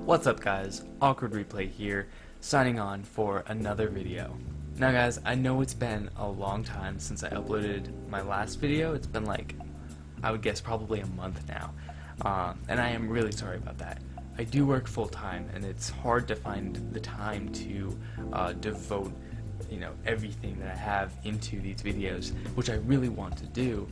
What's up guys, Awkward Replay here, signing on for another video. Now guys, I know it's been a long time since I uploaded my last video. It's been like, I would guess probably a month now, and I am really sorry about that. I do work full time and it's hard to find the time to devote everything that I have into these videos, which I really want to do,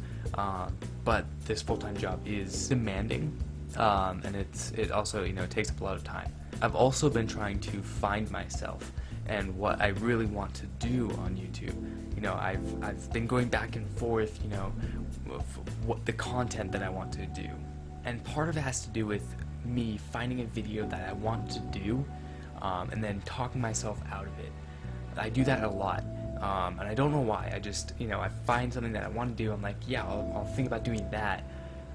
but this full-time job is demanding. And it also takes up a lot of time. I've also been trying to find myself and what I really want to do on YouTube. I've been going back and forth, what the content that I want to do, and part of it has to do with me finding a video that I want to do, and then talking myself out of it. I do that a lot, and I don't know why. I just I find something that I want to do. I'm like, yeah, I'll think about doing that.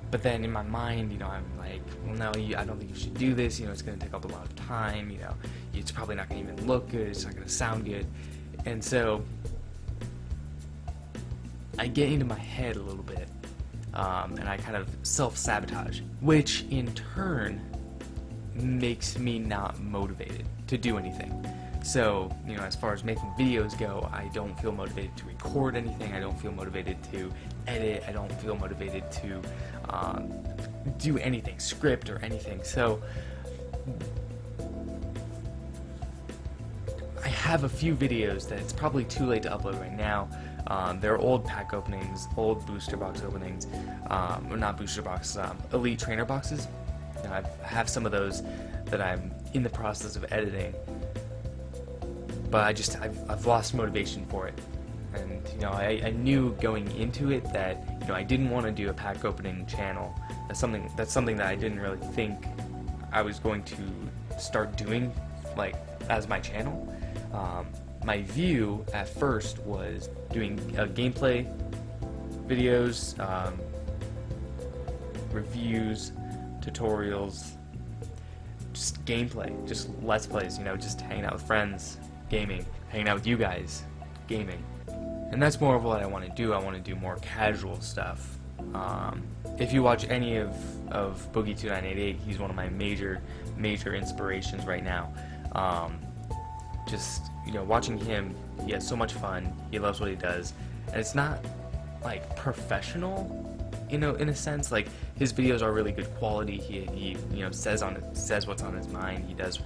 But then in my mind, I'm like, well, no, I don't think you should do this. It's going to take up a lot of time. It's probably not going to even look good. It's not going to sound good. And so I get into my head a little bit, and I kind of self-sabotage, which in turn makes me not motivated to do anything. So, as far as making videos go, I don't feel motivated to record anything. I don't feel motivated to edit. I don't feel motivated to do anything, script or anything. So, I have a few videos that it's probably too late to upload right now. They're old pack openings, old booster box openings, or not booster boxes, elite trainer boxes. I have some of those that I'm in the process of editing. But I've lost motivation for it, and I knew going into it that I didn't want to do a pack opening channel. That's something that I didn't really think I was going to start doing, like, as my channel. My view at first was doing gameplay videos, reviews, tutorials, just gameplay, just let's plays. Just hanging out with friends. Gaming, hanging out with you guys, gaming, and that's more of what I want to do. I want to do more casual stuff. If you watch any of Boogie2988, he's one of my major inspirations right now. Just watching him, he has so much fun. He loves what he does, and it's not like professional, in a sense. Like, his videos are really good quality. He says what's on his mind. He does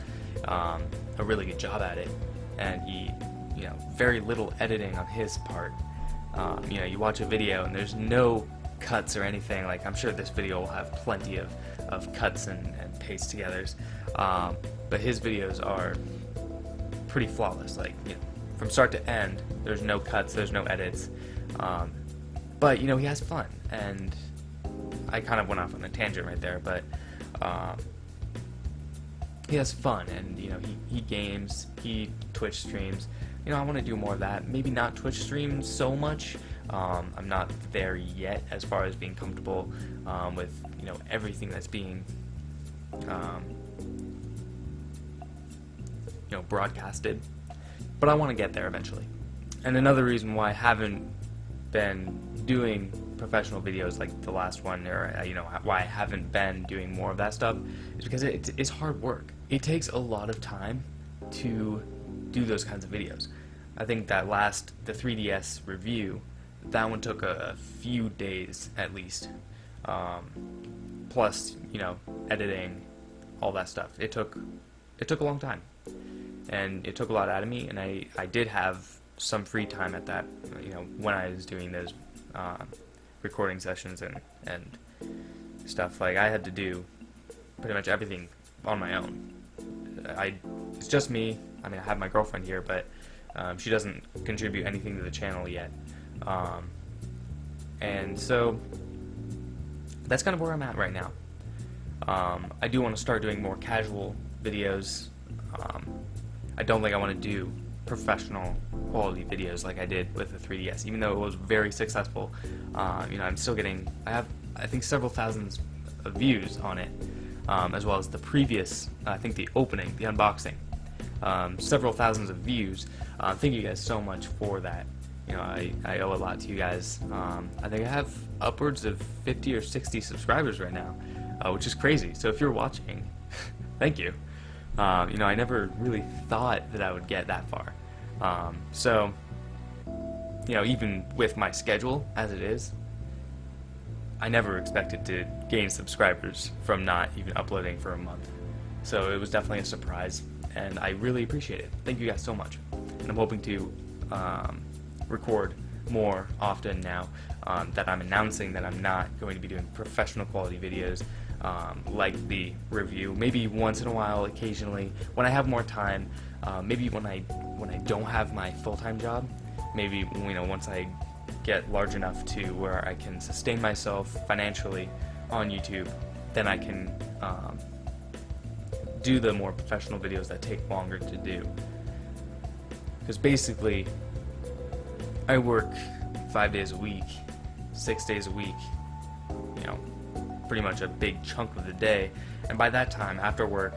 a really good job at it. And he, very little editing on his part. You watch a video and there's no cuts or anything. Like, I'm sure this video will have plenty of cuts and paste togethers. But his videos are pretty flawless. Like, from start to end, there's no cuts, there's no edits. But, he has fun. And I kind of went off on a tangent right there, but he has fun, and he games, he Twitch streams. I want to do more of that. Maybe not Twitch streams so much. I'm not there yet as far as being comfortable with everything that's being broadcasted. But I want to get there eventually. And another reason why I haven't been doing professional videos like the last one, or why I haven't been doing more of that stuff, is because it's hard work. It takes a lot of time to do those kinds of videos. I think that the 3DS review, that one took a few days at least, plus editing, all that stuff. It took a long time, and it took a lot out of me, and I did have some free time at that, when I was doing those recording sessions and stuff. Like, I had to do pretty much everything on my own. It's just me. I mean, I have my girlfriend here, but she doesn't contribute anything to the channel yet. And so that's kind of where I'm at right now. I do want to start doing more casual videos. I don't think I want to do professional quality videos like I did with the 3DS, even though it was very successful. I'm still getting, I think several thousands of views on it, as well as the previous, I think the opening, the unboxing, several thousands of views. Thank you guys so much for that. I owe a lot to you guys. I think I have upwards of 50 or 60 subscribers right now, which is crazy. So if you're watching, thank you. I never really thought that I would get that far. So, even with my schedule as it is, I never expected to gain subscribers from not even uploading for a month. So it was definitely a surprise, and I really appreciate it. Thank you guys so much. And I'm hoping to record more often now that I'm announcing that I'm not going to be doing professional quality videos like the review. Maybe once in a while, occasionally, when I have more time. Maybe when I don't have my full-time job. Maybe once I get large enough to where I can sustain myself financially on YouTube, then I can do the more professional videos that take longer to do. Because basically, I work 5 days a week, 6 days a week, pretty much a big chunk of the day, and by that time, after work,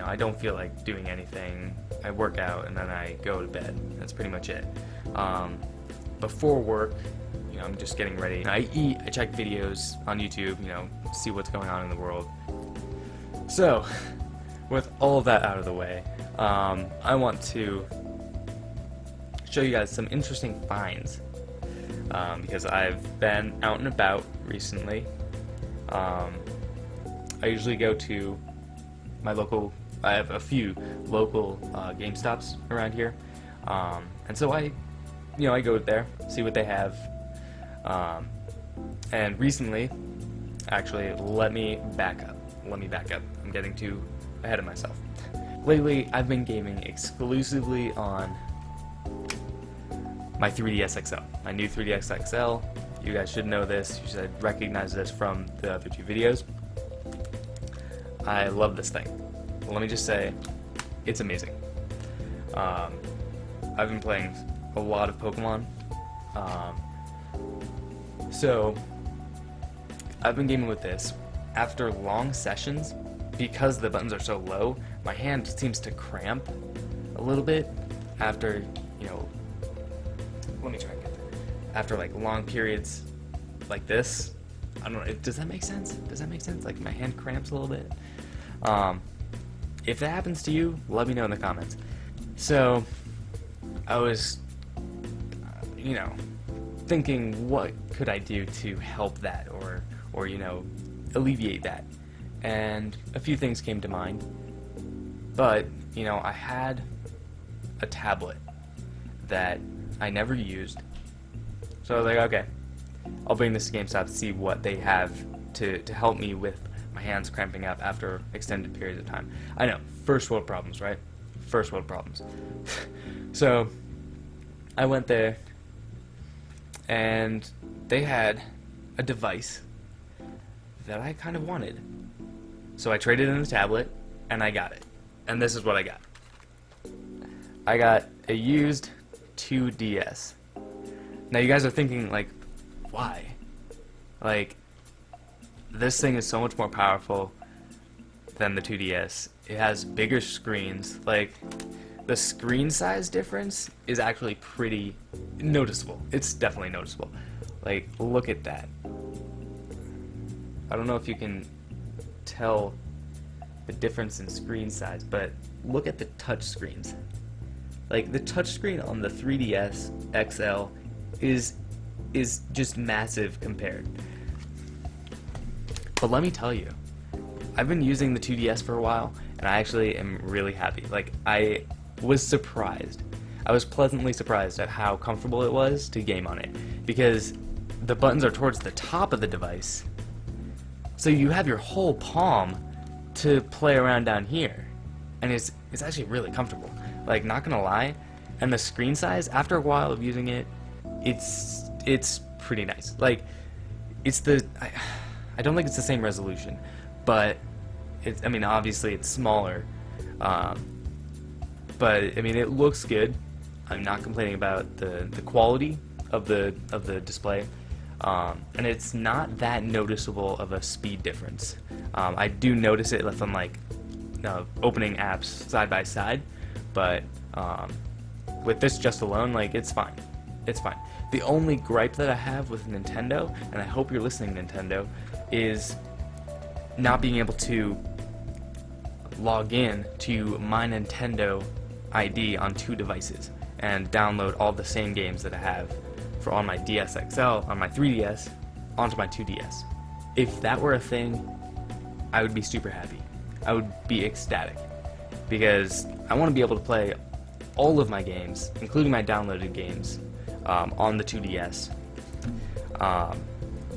I don't feel like doing anything. I work out and then I go to bed. That's pretty much it. Before work, I'm just getting ready. I eat, I check videos on YouTube, see what's going on in the world. So, with all of that out of the way, I want to show you guys some interesting finds, because I've been out and about recently. I usually go to my local, I have a few local GameStops around here, and so I go there, see what they have, and recently, actually, let me back up, I'm getting too ahead of myself. Lately, I've been gaming exclusively on my 3DS XL, my new 3DS XL. You guys should know this, you should recognize this from the other two videos. I love this thing. Let me just say, it's amazing. I've been playing a lot of Pokemon. So, I've been gaming with this. After long sessions, because the buttons are so low, my hand seems to cramp a little bit after, let me try and get there. After like long periods like this. I don't know, does that make sense? Like my hand cramps a little bit? If that happens to you, let me know in the comments. So, I was, thinking what could I do to help that or alleviate that. And a few things came to mind. But, I had a tablet that I never used. So I was like, okay, I'll bring this to GameStop to see what they have to help me with my hands cramping up after extended periods of time. I know, first world problems, right? First world problems. So, I went there, and they had a device that I kind of wanted. So I traded in the tablet, and I got it. And this is what I got. I got a used 2DS. Now you guys are thinking, like, why? Like, this thing is so much more powerful than the 2DS. It has bigger screens. Like, the screen size difference is actually pretty noticeable. It's definitely noticeable. Like, look at that. I don't know if you can tell the difference in screen size, but look at the touch screens. Like, the touch screen on the 3DS XL is just massive compared. But let me tell you, I've been using the 2DS for a while, and I actually am really happy. Like, I was surprised. I was pleasantly surprised at how comfortable it was to game on it, because the buttons are towards the top of the device, so you have your whole palm to play around down here, and it's actually really comfortable. Like, not gonna lie, and the screen size, after a while of using it, it's pretty nice. Like, I don't think it's the same resolution, but obviously it's smaller, but it looks good. I'm not complaining about the quality of the display, and it's not that noticeable of a speed difference. I do notice it if I'm like opening apps side by side, but with this just alone, like, it's fine. It's fine. The only gripe that I have with Nintendo, and I hope you're listening, Nintendo, is not being able to log in to my Nintendo ID on 2 devices and download all the same games that I have for on my DS XL, on my 3DS, onto my 2DS. If that were a thing, I would be super happy. I would be ecstatic, because I want to be able to play all of my games, including my downloaded games, on the 2DS.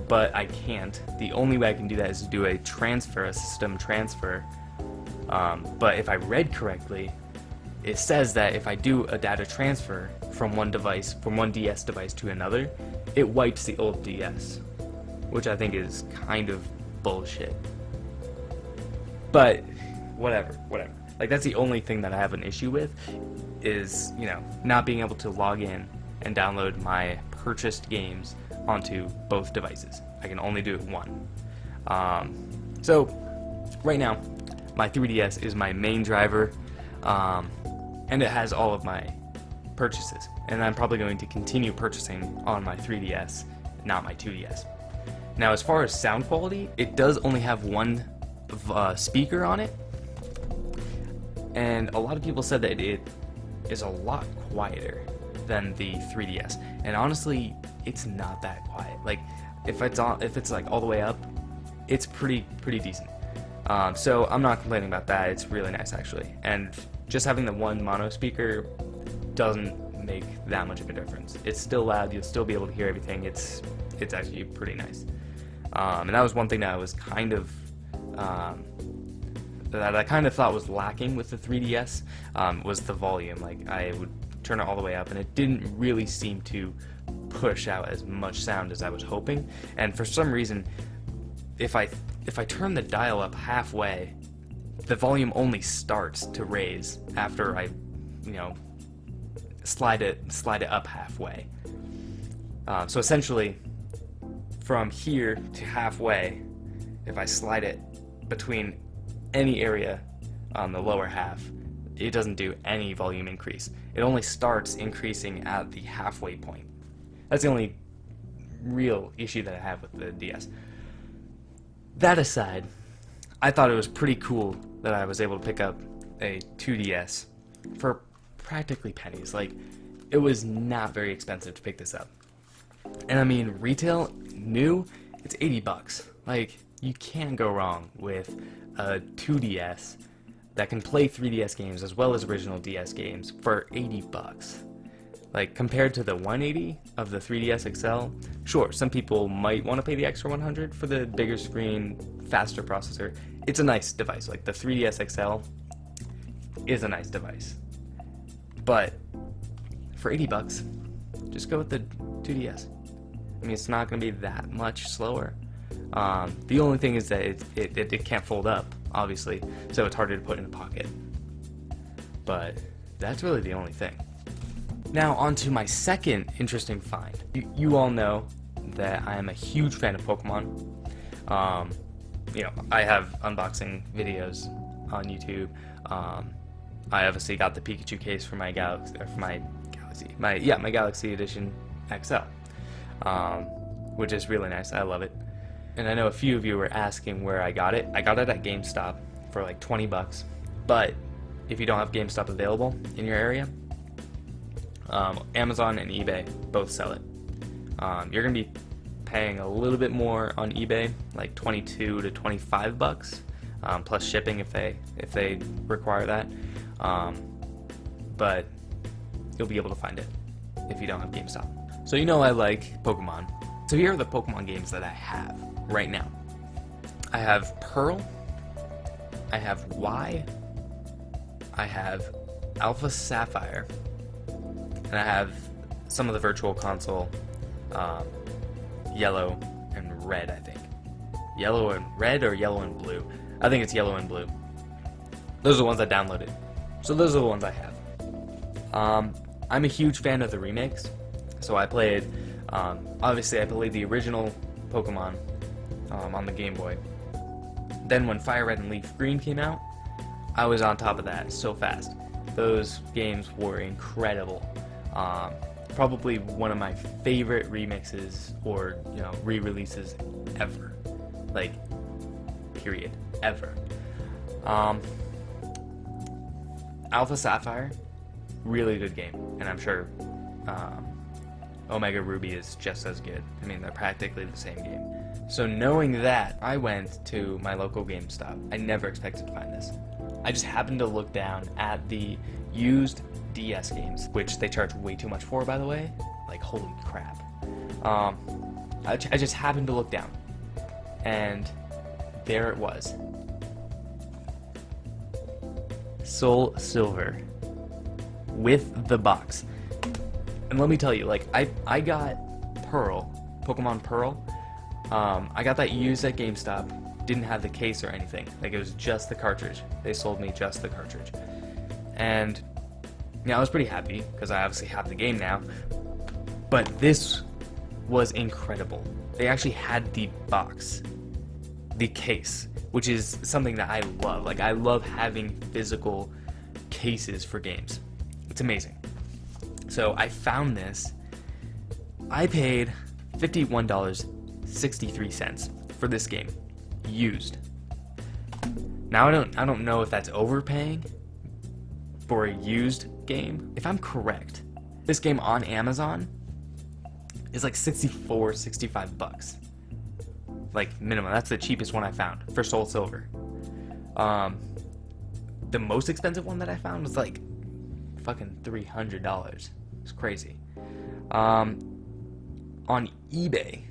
But I can't. The only way I can do that is to do a transfer, a system transfer. But if I read correctly, it says that if I do a data transfer from one device, from one DS device to another, it wipes the old DS, which I think is kind of bullshit. But whatever. Like, that's the only thing that I have an issue with, is, you know, not being able to log in and download my purchased games onto both devices. I can only do it one. So right now, my 3DS is my main driver, and it has all of my purchases. And I'm probably going to continue purchasing on my 3DS, not my 2DS. Now, as far as sound quality, it does only have one speaker on it, and a lot of people said that it is a lot quieter than the 3DS. And honestly, it's not that quiet. Like, if it's like all the way up, it's pretty decent. So I'm not complaining about that. It's really nice, actually. And just having the one mono speaker doesn't make that much of a difference. It's still loud. You'll still be able to hear everything. It's actually pretty nice. And that was one thing that I was kind of that I kind of thought was lacking with the 3DS, was the volume. Like, I would turn it all the way up, and it didn't really seem to push out as much sound as I was hoping. And for some reason, if I turn the dial up halfway, the volume only starts to raise after I, you know, slide it up halfway. So essentially, from here to halfway, if I slide it between any area on the lower half, it doesn't do any volume increase. It only starts increasing at the halfway point. That's the only real issue that I have with the DS. That aside, I thought it was pretty cool that I was able to pick up a 2DS for practically pennies. Like, it was not very expensive to pick this up. And I mean, retail, new, it's $80. Like, you can't go wrong with a 2DS that can play 3DS games as well as original DS games for $80. Like, compared to the $180 of the 3DS XL, sure, some people might want to pay the extra $100 for the bigger screen, faster processor. It's a nice device. Like, the 3DS XL is a nice device. But for $80, just go with the 2DS. I mean, it's not going to be that much slower. The only thing is that it can't fold up, obviously, so it's harder to put in a pocket. But that's really the only thing. Now, on to my second interesting find. You all know that I am a huge fan of Pokemon. You know, I have unboxing videos on YouTube. I obviously got the Pikachu case for my Galaxy Edition XL, which is really nice. I love it. And I know a few of you were asking where I got it. I got it at GameStop for like $20. But if you don't have GameStop available in your area, Amazon and eBay both sell it. You're gonna be paying a little bit more on eBay, like $22 to $25, plus shipping if they require that. But you'll be able to find it if you don't have GameStop. So you know I like Pokemon. So here are the Pokemon games that I have right now. I have Pearl, I have Y, I have Alpha Sapphire, and I have some of the Virtual Console, Yellow and Red, I think. Yellow and Red or Yellow and Blue? I think it's Yellow and Blue. Those are the ones I downloaded. So those are the ones I have. I'm a huge fan of the remakes, so I played, obviously I played the original Pokemon on the Game Boy. Then when Fire Red and Leaf Green came out, I was on top of that so fast. Those games were incredible. Probably one of my favorite remixes or, you know, re-releases ever. Like, period. Ever. Alpha Sapphire, really good game, and I'm sure Omega Ruby is just as good. I mean, they're practically the same game. So knowing that, I went to my local GameStop. I never expected to find this. I just happened to look down at the used DS games, which they charge way too much for, by the way. Like, holy crap. I just happened to look down, and there it was. Soul Silver with the box. And let me tell you, like, I got Pearl, Pokemon Pearl. I got that used at GameStop. Didn't have the case or anything. Like, it was just the cartridge. They sold me just the cartridge. And yeah, I was pretty happy because I obviously have the game now. But this was incredible. They actually had the box, the case, which is something that I love. Like, I love having physical cases for games. It's amazing. So I found this. I paid $51.63 for this game, used. Now I don't know if that's overpaying for a used game. If I'm correct, this game on Amazon is like 65 bucks. Like, minimum. That's the cheapest one I found for Soul Silver. The most expensive one that I found was like fucking $300. It's crazy. On eBay,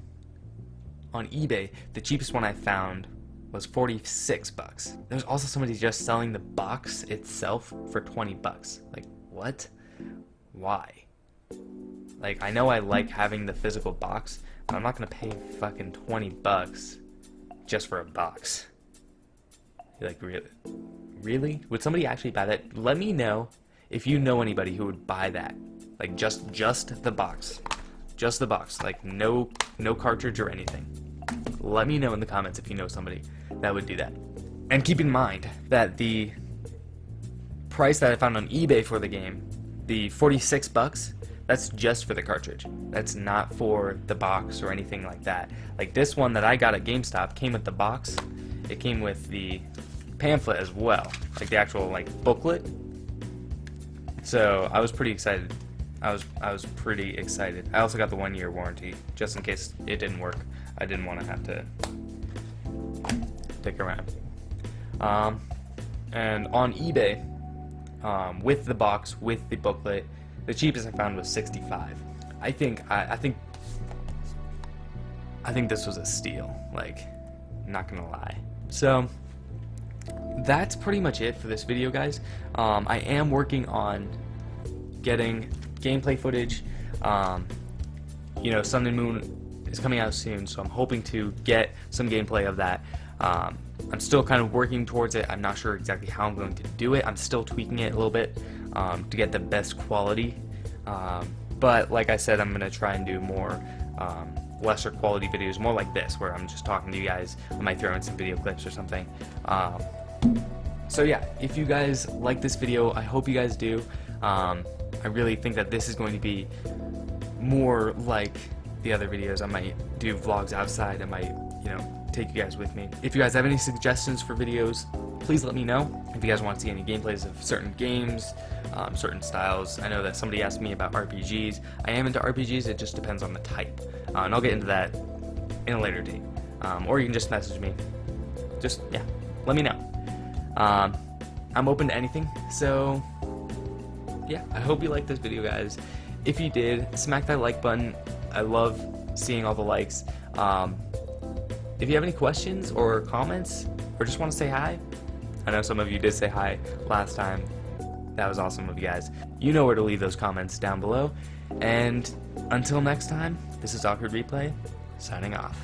the cheapest one I found was 46 bucks. There's also somebody just selling the box itself for 20 bucks. Like, what? Why? Like, I know I like having the physical box, but I'm not gonna pay fucking 20 bucks just for a box. Like, really? Would somebody actually buy that? Let me know if you know anybody who would buy that. Like, just the box. Just the box. Like, no cartridge or anything. Let me know in the comments if you know somebody that would do that. And keep in mind that the price that I found on eBay for the game, the 46 bucks, that's just for the cartridge. That's not for the box or anything like that. Like, this one that I got at GameStop came with the box. It came with the pamphlet as well, like the actual like booklet. So I was pretty excited. I was pretty excited. I also got the 1-year warranty just in case it didn't work. I didn't want to have to stick around. And on eBay, with the box, with the booklet, the cheapest I found was 65. I think this was a steal. Like, not gonna lie. So that's pretty much it for this video, guys. I am working on getting gameplay footage. You know, Sun and Moon is coming out soon, so I'm hoping to get some gameplay of that. I'm still kind of working towards it. I'm not sure exactly how I'm going to do it. I'm still tweaking it a little bit to get the best quality. But like I said, I'm going to try and do more lesser quality videos, more like this, where I'm just talking to you guys. I might throw in some video clips or something. So yeah, if you guys like this video, I hope you guys do. I really think that this is going to be more like the other videos. I might do vlogs outside. I might, you know, take you guys with me. If you guys have any suggestions for videos, please let me know. If you guys want to see any gameplays of certain games, certain styles. I know that somebody asked me about RPGs. I am into RPGs, it just depends on the type. And I'll get into that in a later date. Or you can just message me. Just, yeah, let me know. I'm open to anything, so yeah, I hope you liked this video, guys. If you did, smack that like button. I love seeing all the likes. If you have any questions or comments, or just want to say hi, I know some of you did say hi last time. That was awesome of you guys. You know where to leave those comments down below. And until next time, this is Awkward Replay, signing off.